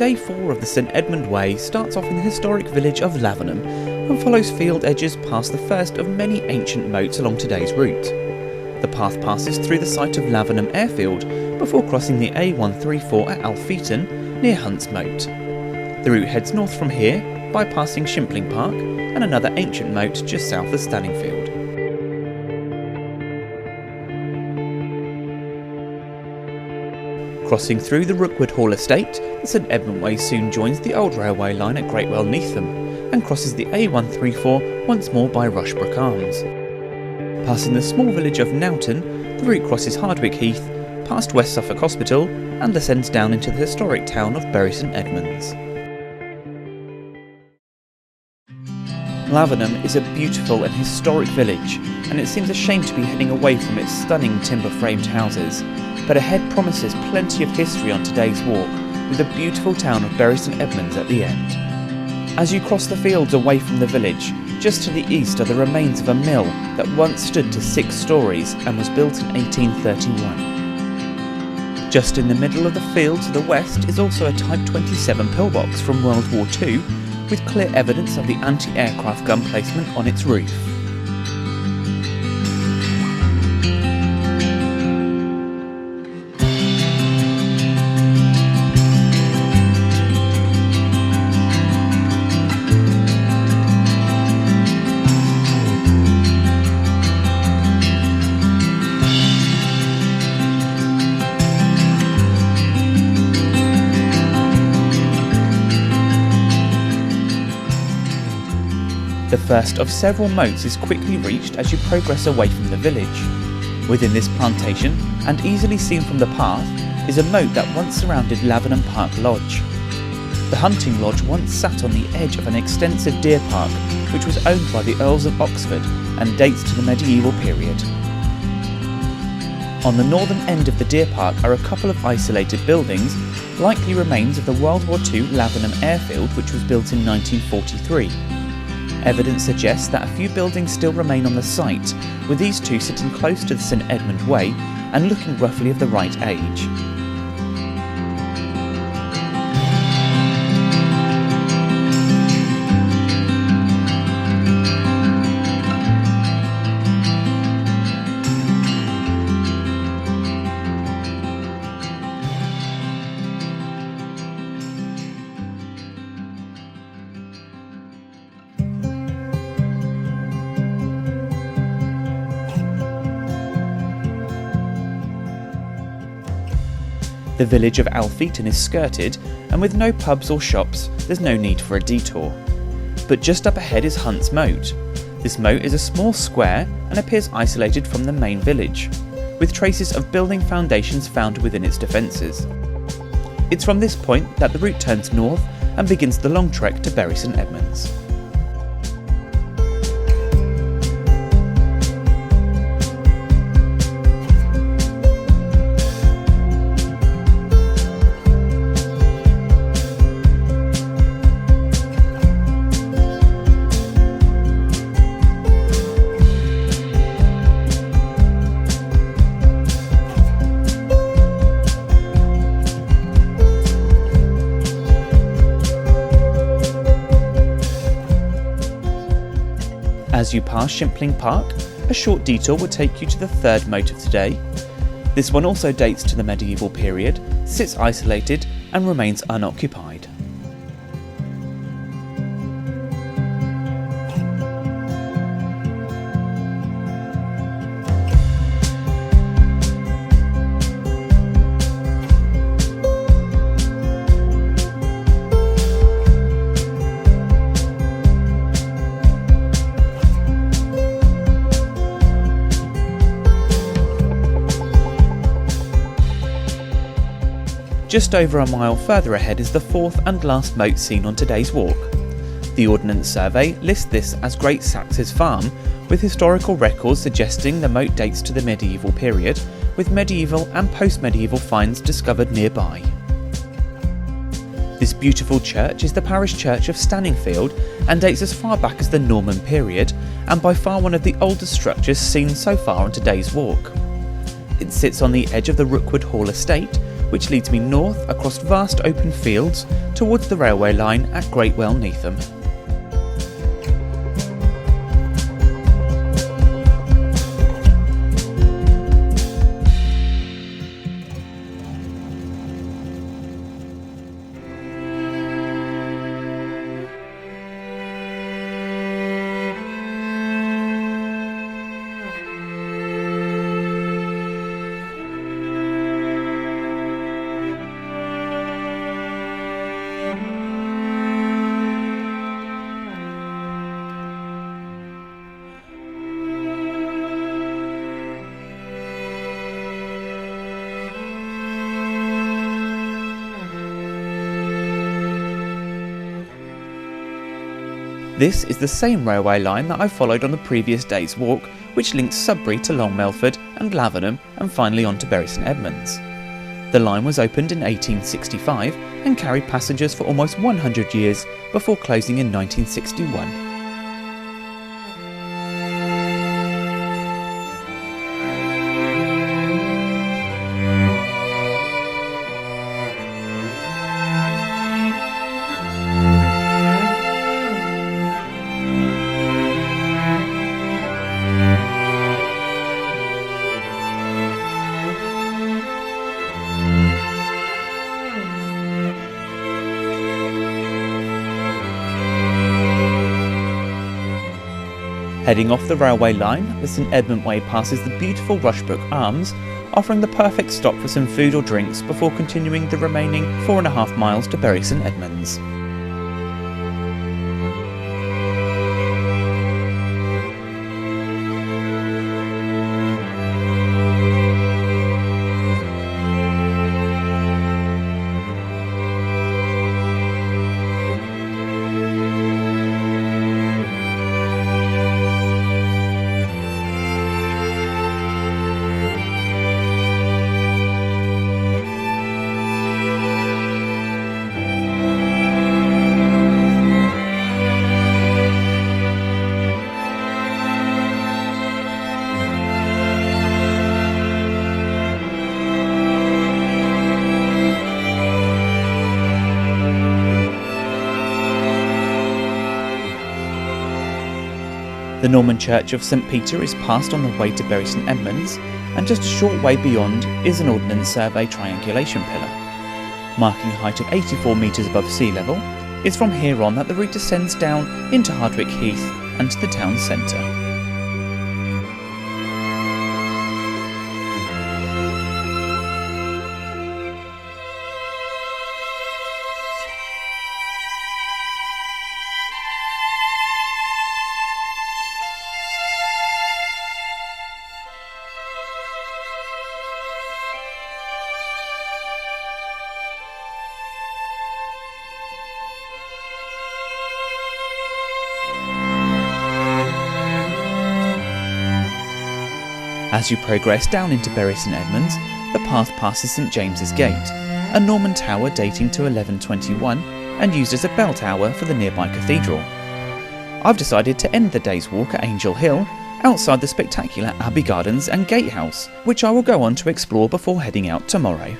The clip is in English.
Day 4 of the St Edmund Way starts off in the historic village of Lavenham and follows field edges past the first of many ancient moats along today's route. The path passes through the site of Lavenham Airfield before crossing the A134 at Alpheaton near Hunt's Moat. The route heads north from here, bypassing Shimpling Park and another ancient moat just south of Stanningfield. Crossing through the Rookwood Hall estate, the St Edmund Way soon joins the old railway line at Greatwell Neatham and crosses the A134 once more by Rushbrook Arms. Passing the small village of Nowton, the route crosses Hardwick Heath, past West Suffolk Hospital and descends down into the historic town of Bury St Edmunds. Lavenham is a beautiful and historic village, and it seems a shame to be heading away from its stunning timber-framed houses, but ahead promises plenty of history on today's walk, with the beautiful town of Bury St Edmunds at the end. As you cross the fields away from the village, just to the east are the remains of a mill that once stood to 6 stories and was built in 1831. Just in the middle of the field to the west is also a Type 27 pillbox from World War II, with clear evidence of the anti-aircraft gun placement on its roof. The first of several moats is quickly reached as you progress away from the village. Within this plantation, and easily seen from the path, is a moat that once surrounded Lavenham Park Lodge. The hunting lodge once sat on the edge of an extensive deer park which was owned by the Earls of Oxford and dates to the medieval period. On the northern end of the deer park are a couple of isolated buildings, likely remains of the World War II Lavenham Airfield which was built in 1943. Evidence suggests that a few buildings still remain on the site, with these two sitting close to the St Edmund Way and looking roughly of the right age. The village of Alpheaton is skirted, and with no pubs or shops, there's no need for a detour. But just up ahead is Hunt's Moat. This moat is a small square and appears isolated from the main village, with traces of building foundations found within its defences. It's from this point that the route turns north and begins the long trek to Bury St Edmunds. As you pass Shimpling Park, a short detour will take you to the third moat of today. This one also dates to the medieval period, sits isolated and remains unoccupied. Just over a mile further ahead is the fourth and last moat seen on today's walk. The Ordnance Survey lists this as Great Saxes Farm, with historical records suggesting the moat dates to the medieval period, with medieval and post-medieval finds discovered nearby. This beautiful church is the parish church of Stanningfield and dates as far back as the Norman period, and by far one of the oldest structures seen so far on today's walk. It sits on the edge of the Rookwood Hall estate, which leads me north across vast open fields towards the railway line at Greatwell Neatham. This is the same railway line that I followed on the previous day's walk, which links Sudbury to Long Melford and Lavenham and finally on to Bury St Edmunds. The line was opened in 1865 and carried passengers for almost 100 years before closing in 1961. Heading off the railway line, the St Edmund Way passes the beautiful Rushbrook Arms, offering the perfect stop for some food or drinks before continuing the remaining 4.5 miles to Bury St Edmunds. The Norman church of St Peter is passed on the way to Bury St Edmunds, and just a short way beyond is an Ordnance Survey triangulation pillar. Marking a height of 84 metres above sea level, it's from here on that the route descends down into Hardwick Heath and to the town centre. As you progress down into Bury St Edmunds, the path passes St James's Gate, a Norman tower dating to 1121 and used as a bell tower for the nearby cathedral. I've decided to end the day's walk at Angel Hill, outside the spectacular Abbey Gardens and Gatehouse, which I will go on to explore before heading out tomorrow.